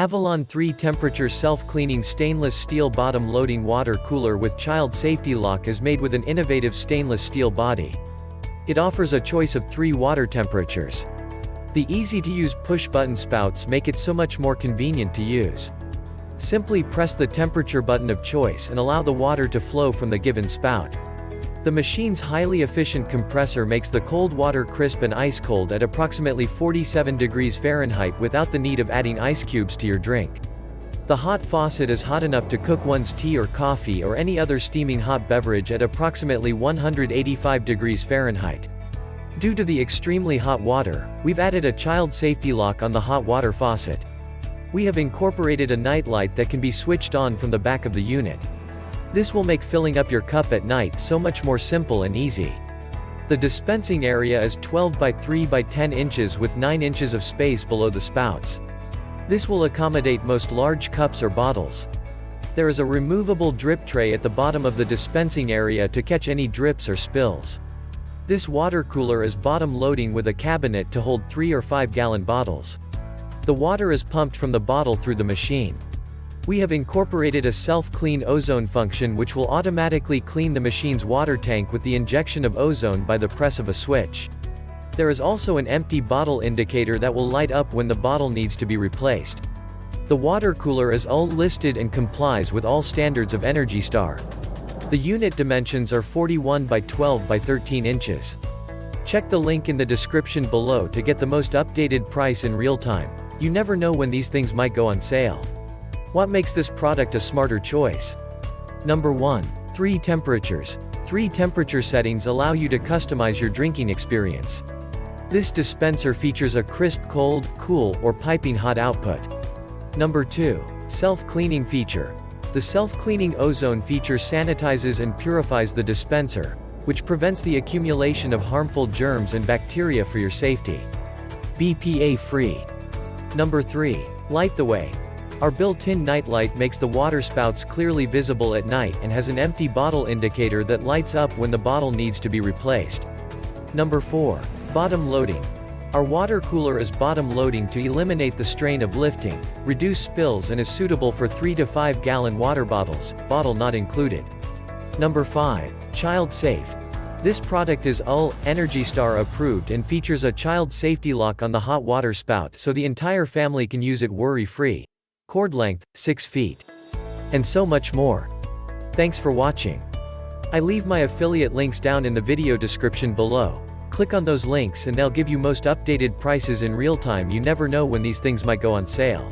Avalon 3 temperature self-cleaning stainless steel bottom loading water cooler with child safety lock is made with an innovative stainless steel body. It offers a choice of 3 water temperatures. The easy-to-use push-button spouts make it so much more convenient to use. Simply press the temperature button of choice and allow the water to flow from the given spout. The machine's highly efficient compressor makes the cold water crisp and ice-cold at approximately 47 degrees Fahrenheit without the need of adding ice cubes to your drink. The hot faucet is hot enough to cook one's tea or coffee or any other steaming hot beverage at approximately 185 degrees Fahrenheit. Due to the extremely hot water, we've added a child safety lock on the hot water faucet. We have incorporated a nightlight that can be switched on from the back of the unit. This will make filling up your cup at night so much more simple and easy. The dispensing area is 12 by 3 by 10 inches with 9 inches of space below the spouts. This will accommodate most large cups or bottles. There is a removable drip tray at the bottom of the dispensing area to catch any drips or spills. This water cooler is bottom loading with a cabinet to hold 3 or 5 gallon bottles. The water is pumped from the bottle through the machine. We have incorporated a self-clean ozone function which will automatically clean the machine's water tank with the injection of ozone by the press of a switch. There is also an empty bottle indicator that will light up when the bottle needs to be replaced. The water cooler is UL listed and complies with all standards of Energy Star. The unit dimensions are 41 by 12 by 13 inches. Check the link in the description below to get the most updated price in real time. You never know when these things might go on sale. What makes this product a smarter choice? Number 1. 3 temperatures. 3 temperature settings allow you to customize your drinking experience. This dispenser features a crisp cold, cool, or piping hot output. Number 2. Self-cleaning feature. The self-cleaning ozone feature sanitizes and purifies the dispenser, which prevents the accumulation of harmful germs and bacteria for your safety. BPA-free. Number 3. Light the way. Our built-in nightlight makes the water spouts clearly visible at night and has an empty bottle indicator that lights up when the bottle needs to be replaced. Number 4. Bottom loading. Our water cooler is bottom loading to eliminate the strain of lifting, reduce spills, and is suitable for 3 to 5 gallon water bottles, bottle not included. Number 5. Child safe. This product is UL Energy Star approved and features a child safety lock on the hot water spout so the entire family can use it worry-free. Cord length, 6 feet. And so much more. Thanks for watching. I leave my affiliate links down in the video description below. Click on those links and they'll give you most updated prices in real time. You never know when these things might go on sale.